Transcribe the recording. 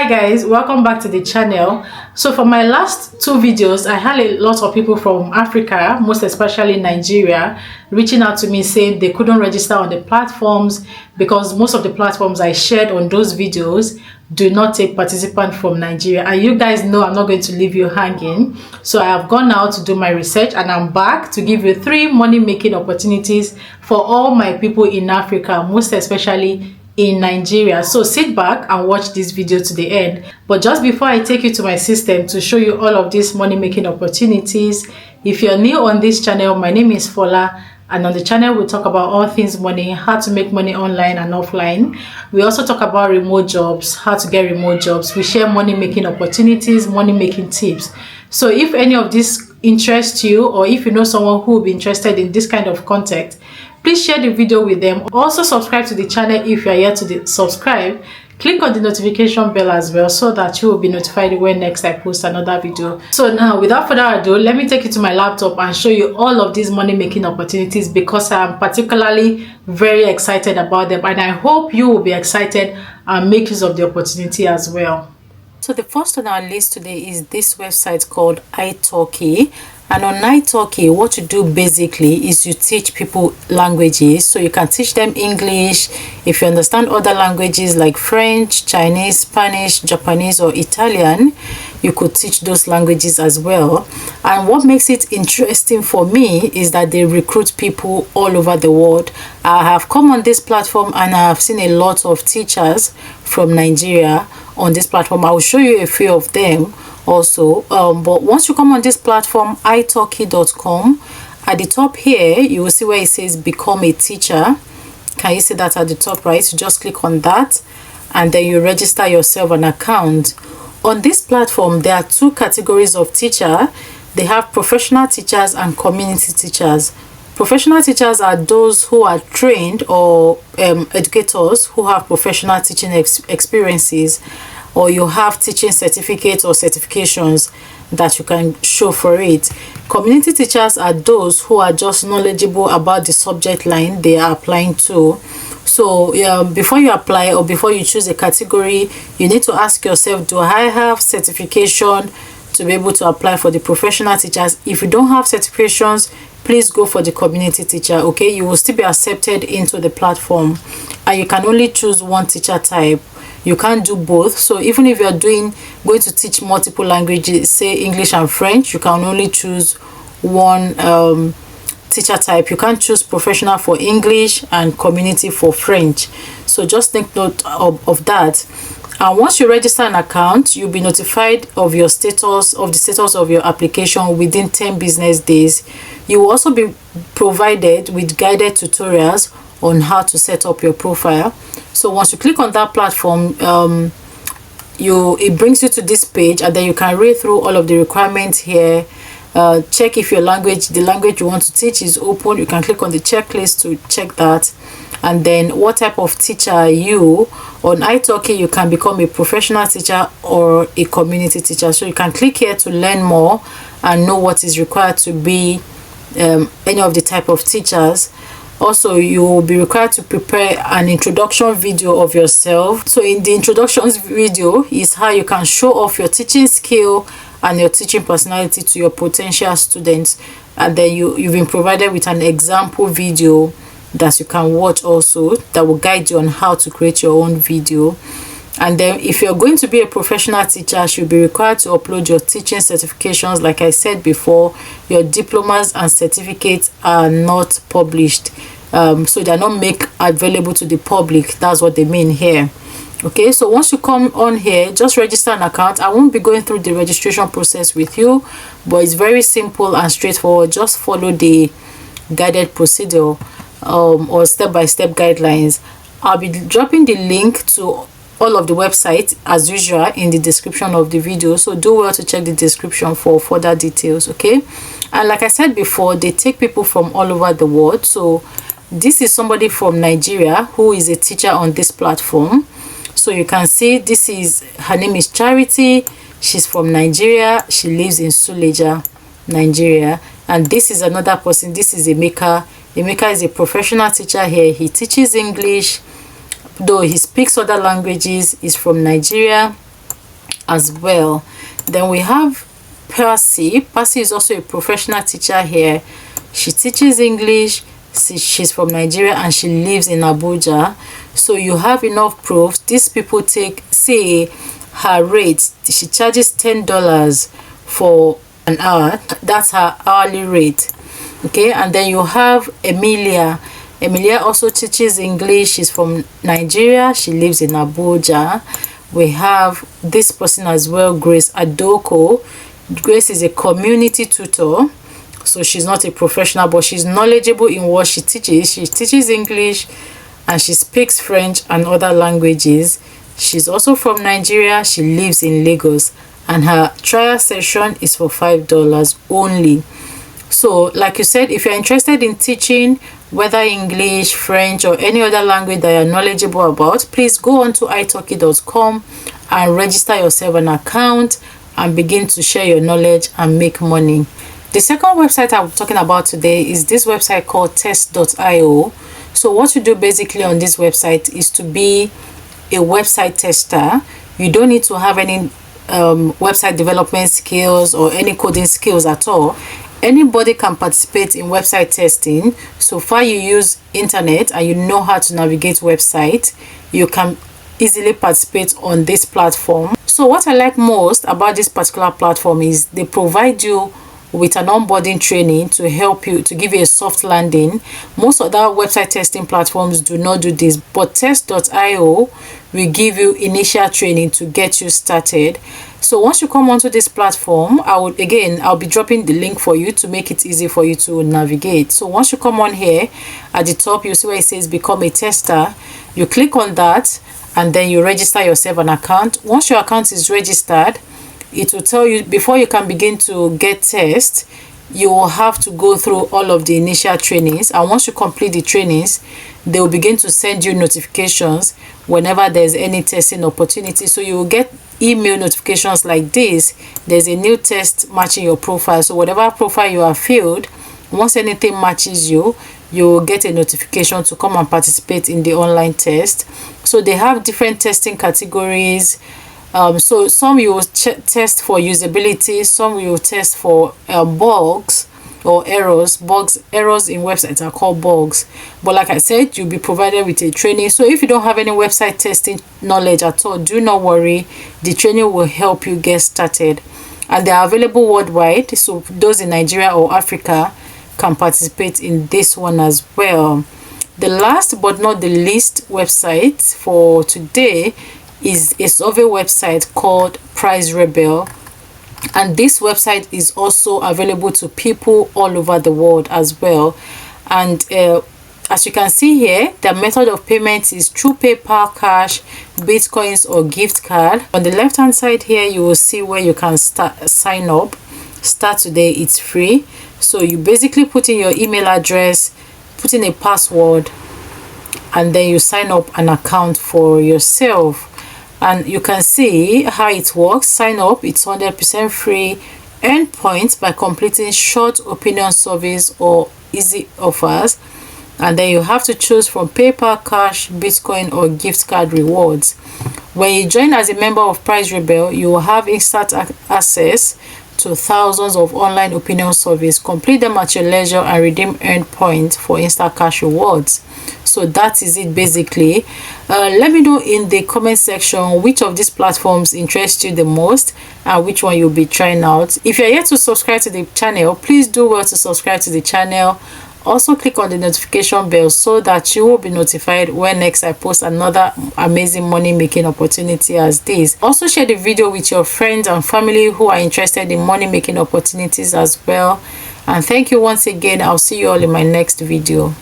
guys, welcome back to the channel. So for my last two videos, I had a lot of people from Africa, most especially Nigeria, reaching out to me saying they couldn't register on the platforms because most of the platforms I shared on those videos do not take participants from Nigeria. And you guys know I'm not going to leave you hanging. So I have gone out to do my research and I'm back to give you 3 money-making opportunities for all my people in Africa, most especially in Nigeria. So sit back and watch this video to the end. But just before I take you to my system to show you all of these money-making opportunities, if you're new on this channel, my name is Fola, and on the channel we talk about all things money, how to make money online and offline. We also talk about remote jobs, how to get remote jobs. We share money-making opportunities, money-making tips. So if any of this interests you, or if you know someone who will be interested in this kind of content, please share the video with them. Also subscribe to the channel if you are yet to subscribe. Click on the notification bell as well so that you will be notified when next I post another video. So now, without further ado, let me take you to my laptop and show you all of these money making opportunities because I am particularly very excited about them, and I hope you will be excited and make use of the opportunity as well. So the first on our list today is this website called italki. And on italki, what you do basically is you teach people languages. So you can teach them English. If you understand other languages like French, Chinese, Spanish, Japanese, or Italian, you could teach those languages as well. And what makes it interesting for me is that they recruit people all over the world. I have come on this platform and I have seen a lot of teachers from Nigeria on this platform. I will show you a few of them also, but once you come on this platform, italki.com, at the top here you will see where it says become a teacher. Can you see that at the top right? So just click on that and then you register yourself an account. On this platform there are 2 categories of teacher. They have professional teachers and community teachers. Professional teachers are those who are trained, or educators who have professional teaching experiences, or you have teaching certificates or certifications that you can show for it. Community teachers are those who are just knowledgeable about the subject line they are applying to. So before you apply or before you choose a category, you need to ask yourself, do I have certification to be able to apply for the professional teachers? If you don't have certifications, please go for the community teacher. Okay, you will still be accepted into the platform, and you can only choose one teacher type. You can't do both. So even if you're going to teach multiple languages, say English and French, you can only choose one teacher type. You can't choose professional for English and community for French. So just take note of that. And once you register an account, you'll be notified of your status, of the status of your application within 10 business days. You will also be provided with guided tutorials on how to set up your profile. So once you click on that platform, it brings you to this page, and then you can read through all of the requirements here. Check if the language you want to teach is open. You can click on the checklist to check that. And then what type of teacher are you? On italki, you can become a professional teacher or a community teacher. So you can click here to learn more and know what is required to be any of the type of teachers. Also, you will be required to prepare an introduction video of yourself. So in the introduction video is how you can show off your teaching skill and your teaching personality to your potential students. And then you've been provided with an example video that you can watch also, that will guide you on how to create your own video. And then if you're going to be a professional teacher, you'll be required to upload your teaching certifications. Like I said before, your diplomas and certificates are not published, so they're not made available to the public. That's what they mean here. Okay, so once you come on here, just register an account. I won't be going through the registration process with you, but it's very simple and straightforward. Just follow the guided procedure or step-by-step guidelines. I'll be dropping the link to all of the websites as usual in the description of the video, so do well to check the description for further details. Okay, and like I said before, they take people from all over the world. So this is somebody from Nigeria who is a teacher on this platform. So you can see her name is Charity. She's from Nigeria. She lives in Suleja, Nigeria. And this is another person. This is Emeka. Emeka is a professional teacher here. He teaches English, though he speaks other languages. He's from Nigeria. as well. Then we have Percy. Percy is also a professional teacher here. She teaches English. She's from Nigeria and she lives in Abuja. So you have enough proof. These people say her rate. She charges $10 for an hour. That's her hourly rate. Okay, and then you have Emilia. Emilia also teaches English. She's from Nigeria. She lives in Abuja. We have this person as well, Grace Adoko. Grace is a community tutor. So she's not a professional, but she's knowledgeable in what she teaches. She teaches English and she speaks French and other languages. She's also from Nigeria. She lives in Lagos and her trial session is for $5 only. So like you said, if you're interested in teaching whether English, French or any other language that you're knowledgeable about, please go on to italki.com and register yourself an account and begin to share your knowledge and make money. The second website I'm talking about today is this website called test.io. So what you do basically on this website is to be a website tester. You don't need to have any website development skills or any coding skills at all. Anybody can participate in website testing. So far you use internet and you know how to navigate website, you can easily participate on this platform. So what I like most about this particular platform is they provide you with an onboarding training to help you, to give you a soft landing. Most other website testing platforms do not do this, but test.io will give you initial training to get you started. So once you come onto this platform, I'll be dropping the link for you to make it easy for you to navigate. So once you come on here, at the top you see where it says become a tester. You click on that and then you register yourself an account. Once your account is registered, it will tell you before you can begin to get tests, you will have to go through all of the initial trainings, and once you complete the trainings, they will begin to send you notifications whenever there's any testing opportunity. So you will get email notifications like this. There's a new test matching your profile. So whatever profile you have filled, once anything matches you, you will get a notification to come and participate in the online test. So they have different testing categories. So some you will test for usability, some you will test for bugs or errors. Errors in websites are called bugs. But like I said, you'll be provided with a training. So if you don't have any website testing knowledge at all, do not worry. The training will help you get started. And they are available worldwide. So those in Nigeria or Africa can participate in this one as well. The last but not the least website for today is a survey website called Price Rebel, and this website is also available to people all over the world as well. And as you can see here, the method of payment is through PayPal, cash, bitcoins or gift card. On the left hand side here, you will see where you can sign up. Start today, it's free. So you basically put in your email address, put in a password, and then you sign up an account for yourself. And you can see how it works. Sign up, it's 100% free. Earn points by completing short opinion surveys or easy offers. And then you have to choose from PayPal, cash, Bitcoin or gift card rewards. When you join as a member of Price Rebel, you will have instant access to thousands of online opinion surveys. Complete them at your leisure and redeem earned points for instant cash rewards. So that is it basically. Let me know in the comment section which of these platforms interest you the most and which one you'll be trying out. If you're yet to subscribe to the channel, please do well to subscribe to the channel. Also click on the notification bell so that you will be notified when next I post another amazing money making opportunity as this. Also share the video with your friends and family who are interested in money making opportunities as well. And thank you once again. I'll see you all in my next video.